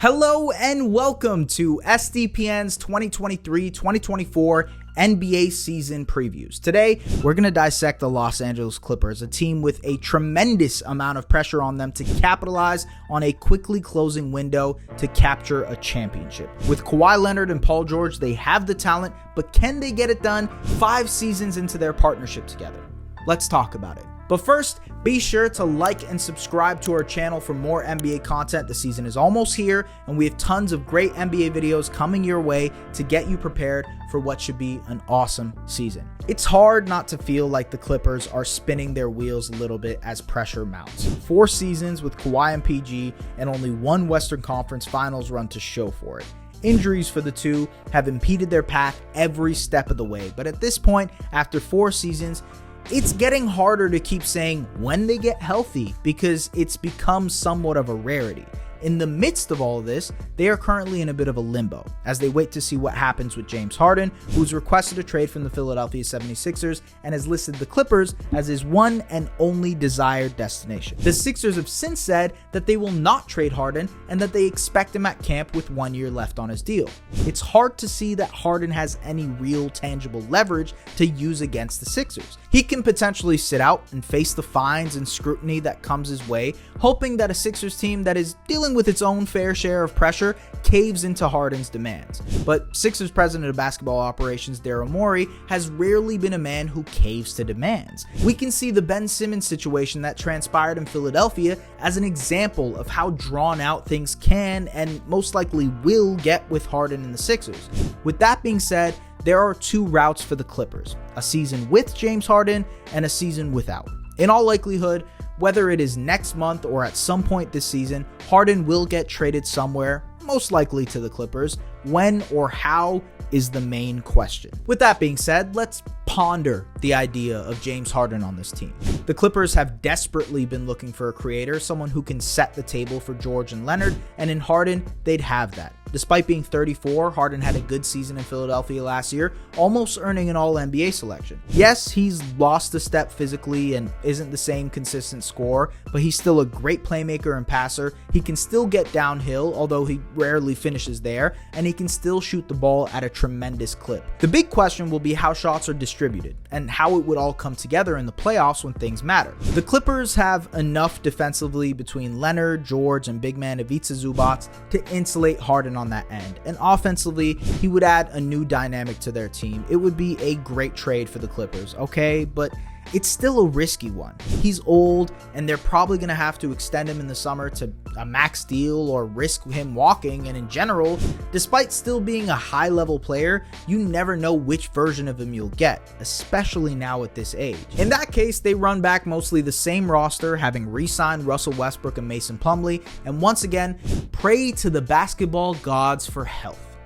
Hello and welcome to SDPN's 2023-2024 NBA season previews. Today, we're going to dissect the Los Angeles Clippers, a team with a tremendous amount of pressure on them to capitalize on a quickly closing window to capture a championship. With Kawhi Leonard and Paul George, they have the talent, but can they get it done 5 seasons into their partnership together? Let's talk about it. But first, be sure to like and subscribe to our channel for more NBA content. The season is almost here, and we have tons of great NBA videos coming your way to get you prepared for what should be an awesome season. It's hard not to feel like the Clippers are spinning their wheels a little bit as pressure mounts. 4 seasons with Kawhi and PG, and only 1 Western Conference Finals run to show for it. Injuries for the two have impeded their path every step of the way, but at this point, after 4 seasons, it's getting harder to keep saying when they get healthy because it's become somewhat of a rarity. In the midst of all of this, they are currently in a bit of a limbo as they wait to see what happens with James Harden, who's requested a trade from the Philadelphia 76ers and has listed the Clippers as his one and only desired destination. The Sixers have since said that they will not trade Harden and that they expect him at camp with 1 year left on his deal. It's hard to see that Harden has any real tangible leverage to use against the Sixers. He can potentially sit out and face the fines and scrutiny that comes his way, hoping that a Sixers team that is dealing with its own fair share of pressure caves into Harden's demands. But Sixers president of basketball operations Daryl Morey has rarely been a man who caves to demands. We can see the Ben Simmons situation that transpired in Philadelphia as an example of how drawn out things can and most likely will get with Harden and the Sixers. With that being said, there are 2 routes for the Clippers, a season with James Harden and a season without. In all likelihood, whether it is next month or at some point this season, Harden will get traded somewhere, most likely to the Clippers. When or how is the main question. With that being said, let's ponder the idea of James Harden on this team. The Clippers have desperately been looking for a creator, someone who can set the table for George and Leonard, and in Harden, they'd have that. Despite being 34, Harden had a good season in Philadelphia last year, almost earning an All-NBA selection. Yes, he's lost a step physically and isn't the same consistent scorer, but he's still a great playmaker and passer. He can still get downhill, although he rarely finishes there, and he can still shoot the ball at a tremendous clip. The big question will be how shots are distributed and how it would all come together in the playoffs when things matter. The Clippers have enough defensively between Leonard, George, and big man Ivica Zubac to insulate Harden on that end, and offensively, he would add a new dynamic to their team. It would be a great trade for the Clippers, okay, but it's still a risky one. He's old, and they're probably going to have to extend him in the summer to a max deal or risk him walking, and in general, despite still being a high-level player, you never know which version of him you'll get, especially now at this age. In that case, they run back mostly the same roster, having re-signed Russell Westbrook and Mason Plumlee, and once again, pray to the basketball gods for health.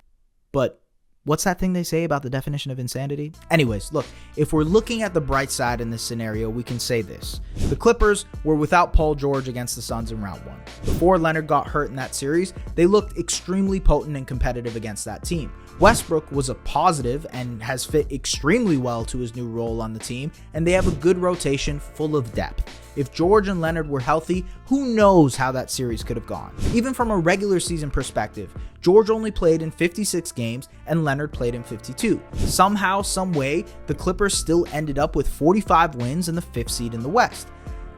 But what's that thing they say about the definition of insanity? Anyways, look, if we're looking at the bright side in this scenario, we can say this. The Clippers were without Paul George against the Suns in round 1. Before Leonard got hurt in that series, they looked extremely potent and competitive against that team. Westbrook was a positive and has fit extremely well to his new role on the team, and they have a good rotation full of depth. If George and Leonard were healthy, who knows how that series could have gone. Even from a regular season perspective, George only played in 56 games and Leonard played in 52. Somehow, some way, the Clippers still ended up with 45 wins and the 5th seed in the West.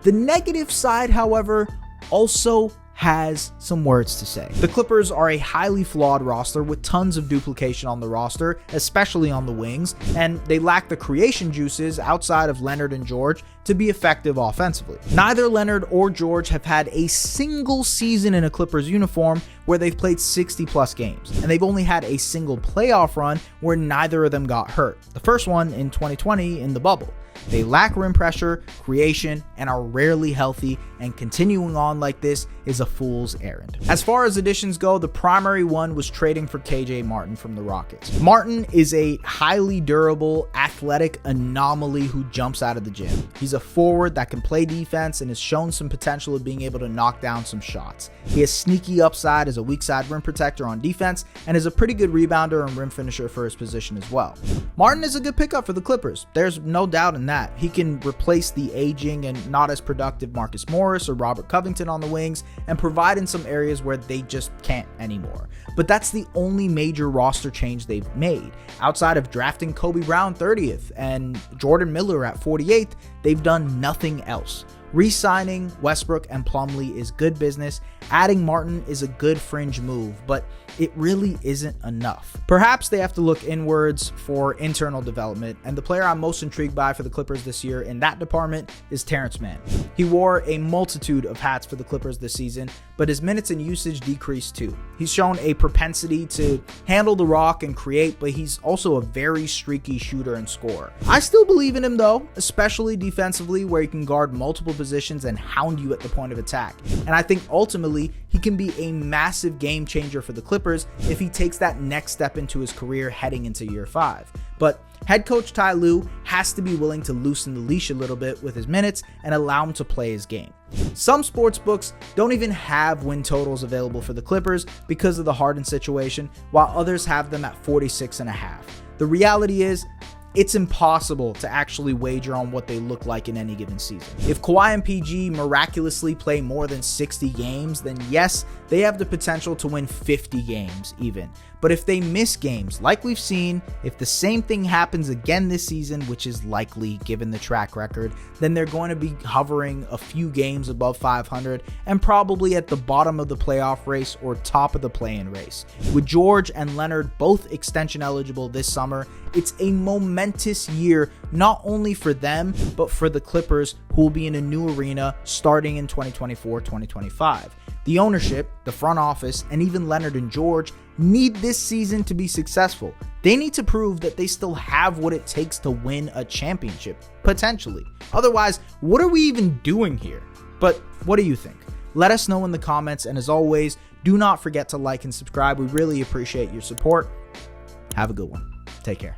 The negative side, however, also has some words to say. The Clippers are a highly flawed roster with tons of duplication on the roster, especially on the wings, and they lack the creation juices outside of Leonard and George to be effective offensively. Neither Leonard or George have had a single season in a Clippers uniform where they've played 60+ games, and they've only had a single playoff run where neither of them got hurt. The first one in 2020 in the bubble. They lack rim pressure, creation, and are rarely healthy, and continuing on like this is a fool's errand. As far as additions go, the primary one was trading for KJ Martin from the Rockets. Martin is a highly durable, athletic anomaly who jumps out of the gym. He's a forward that can play defense and has shown some potential of being able to knock down some shots. He has sneaky upside as a weak side rim protector on defense and is a pretty good rebounder and rim finisher for his position as well. Martin is a good pickup for the Clippers. There's no doubt in that. He can replace the aging and not as productive Marcus Morris Morris or Robert Covington on the wings and provide in some areas where they just can't anymore. But that's the only major roster change they've made. Outside of drafting Kobe Brown 30th and Jordan Miller at 48th, they've done nothing else. Re-signing Westbrook and Plumlee is good business. Adding Martin is a good fringe move, but it really isn't enough. Perhaps they have to look inwards for internal development, and the player I'm most intrigued by for the Clippers this year in that department is Terrence Mann. He wore a multitude of hats for the Clippers this season, but his minutes and usage decreased too. He's shown a propensity to handle the rock and create, but he's also a very streaky shooter and scorer. I still believe in him though, especially defensively, where he can guard multiple positions and hound you at the point of attack. And I think ultimately he can be a massive game changer for the Clippers if he takes that next step into his career heading into year 5. But head coach Ty Lue has to be willing to loosen the leash a little bit with his minutes and allow him to play his game. Some sports books don't even have win totals available for the Clippers because of the Harden situation, while others have them at 46.5. The reality is, it's impossible to actually wager on what they look like in any given season. If Kawhi and PG miraculously play more than 60 games, then yes, they have the potential to win 50 games even. But if they miss games, like we've seen, if the same thing happens again this season, which is likely given the track record, then they're going to be hovering a few games above 500 and probably at the bottom of the playoff race or top of the play-in race. With George and Leonard both extension eligible this summer, it's a momentous year not only for them, but for the Clippers, who will be in a new arena starting in 2024-2025. The ownership, the front office, and even Leonard and George need this season to be successful. They need to prove that they still have what it takes to win a championship, potentially. Otherwise, what are we even doing here? But what do you think? Let us know in the comments, and as always, do not forget to like and subscribe. We really appreciate your support. Have a good one. Take care.